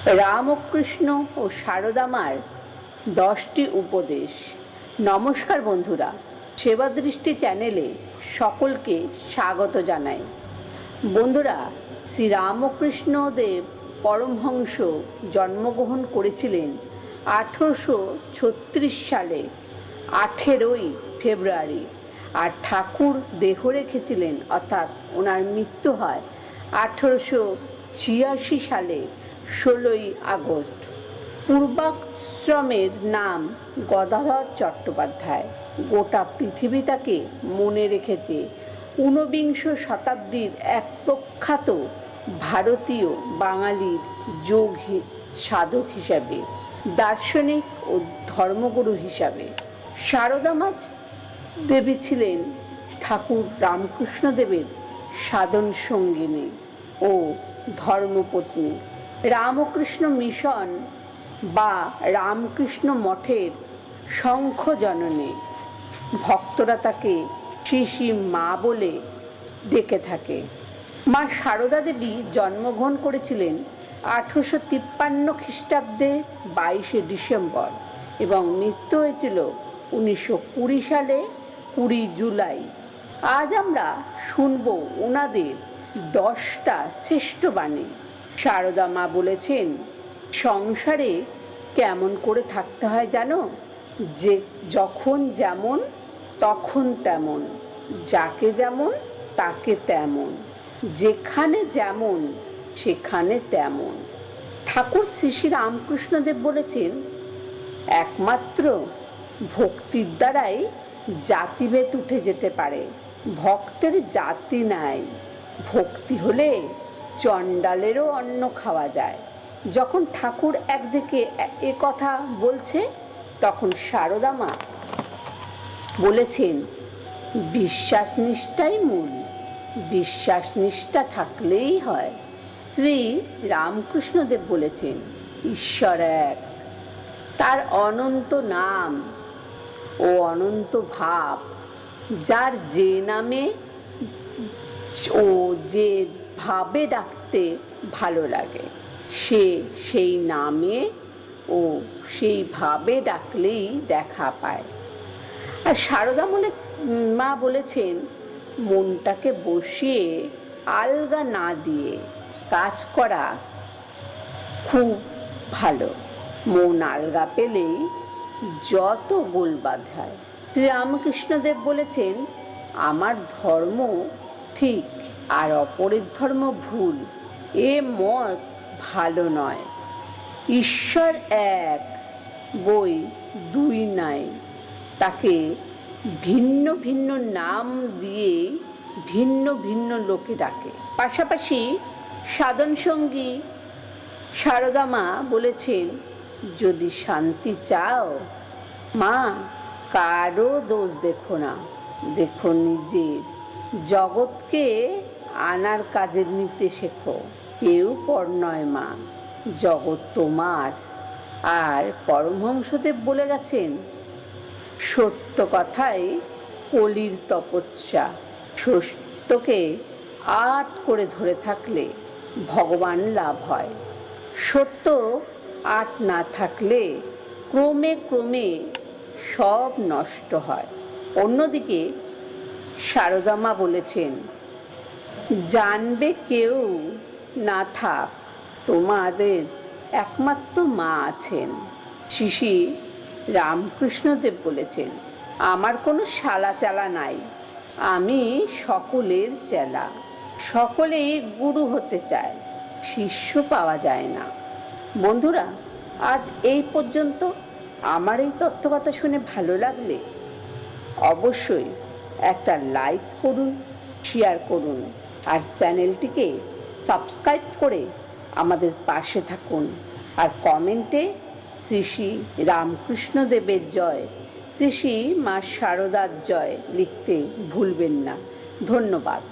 রামকৃষ্ণ ও সারদা মার 10টি উপদেশ। নমস্কার বন্ধুরা, সেবাদৃষ্টি চ্যানেলে সকলকে স্বাগত জানাই। বন্ধুরা, শ্রী রামকৃষ্ণদেব পরমহংস জন্মগ্রহণ করেছিলেন 1836 সালে 18ই ফেব্রুয়ারি, আর ঠাকুর দেহ রেখেছিলেন, অর্থাৎ ওনার মৃত্যু হয় 1886 সালে 16ই আগস্ট। পূর্বাশ্রমের নাম গদাধর চট্টোপাধ্যায়। গোটা পৃথিবী তাকে মনে রেখেছে ঊনবিংশ শতাব্দীর এক প্রখ্যাত ভারতীয় বাঙালির যোগ সাধক হিসাবে, দার্শনিক ও ধর্মগুরু হিসাবে। সারদা মা দেবী ছিলেন ঠাকুর রামকৃষ্ণদেবের সাধন সঙ্গিনী ও ধর্মপত্নী। রামকৃষ্ণ মিশন বা রামকৃষ্ণ মঠের শঙ্খজননী। ভক্তরা তাকে শ্রী শ্রী মা বলে ডেকে থাকে। মা সারদা দেবী জন্মগ্রহণ করেছিলেন 1853 খ্রিস্টাব্দে 22শে ডিসেম্বর এবং মৃত্যু হয়েছিল 1920 সালে 20 জুলাই। আজ আমরা শুনব ওনাদের 10টা শ্রেষ্ঠ বাণী। সারদা মা বলেছেন, সংসারে কেমন করে থাকতে হয় জানো? যে যখন যেমন তখন তেমন, যাকে যেমন তাকে তেমন, যেখানে যেমন সেখানে তেমন। ঠাকুর শ্রী শ্রী রামকৃষ্ণদেব বলেছেন, একমাত্র ভক্তির দ্বারাই জাতিভেদ উঠে যেতে পারে। ভক্তের জাতি নাই। ভক্তি হলে চণ্ডালেরও অন্ন খাওয়া যায়। যখন ঠাকুর একদিকে এ কথা বলছে, তখন সারদা মা বলেছেন, বিশ্বাস নিষ্ঠাই মূল। বিশ্বাস নিষ্ঠা থাকলেই হয়। শ্রী রামকৃষ্ণদেব বলেছেন, ঈশ্বর এক, তার অনন্ত নাম ও অনন্ত ভাব। যার যে নামে ও যে ভাবে ডাকতে ভালো লাগে, সে সেই নামে ও সেই ভাবে ডাকলেই দেখা পায়। আর সারদা মা বলেছেন, মনটাকে বসিয়ে আলগা না দিয়ে কাজ করা খুব ভালো। মন আলগা পেলেই যত গোল বাঁধায়। শ্রী রামকৃষ্ণদেব বলেছেন, আমার ধর্ম ঠিক আর অপরের ধর্ম ভুল, এ মত ভালো নয়। ঈশ্বর এক, বই দুই নাই। তাকে ভিন্ন ভিন্ন নাম দিয়ে ভিন্ন ভিন্ন লোকে ডাকে। পাশাপাশি সাধন সঙ্গী সারদা মা বলেছেন, যদি শান্তি চাও মা, কারো দোষ দেখো না, দেখো নিজের। জগৎকে আনার কাজে নিতে শেখো। কেউ পর নয় মা, জগৎ তোমার। আর পরমহংসদেব বলে গেছেন, সত্য কথাই কলির তপস্যা। সত্যকে আট করে ধরে থাকলে ভগবান লাভ হয়। সত্য আট না থাকলে ক্রমে ক্রমে সব নষ্ট হয়। অন্যদিকে সারদা মা বলেছেন, জানবে কেউ না থাক, তোমাদের একমাত্র মা আছেন। শ্রী শ্রী রামকৃষ্ণদেব বলেছেন, আমার কোনো শালা চালা নাই, আমি সকলের চেলা। সকলেই গুরু হতে চায়, শিষ্য পাওয়া যায় না। বন্ধুরা, আজ এই পর্যন্ত। আমার এই তথ্যকথা শুনে ভালো লাগলে অবশ্যই একটা লাইক করুন, শেয়ার করুন, আর চ্যানেলটিকে সাবস্ক্রাইব করে আমাদের পাশে থাকুন। আর কমেন্টে শ্রী শ্রী রামকৃষ্ণদেবের জয়, শ্রী শ্রী মা সারদার জয় লিখতে ভুলবেন না। ধন্যবাদ।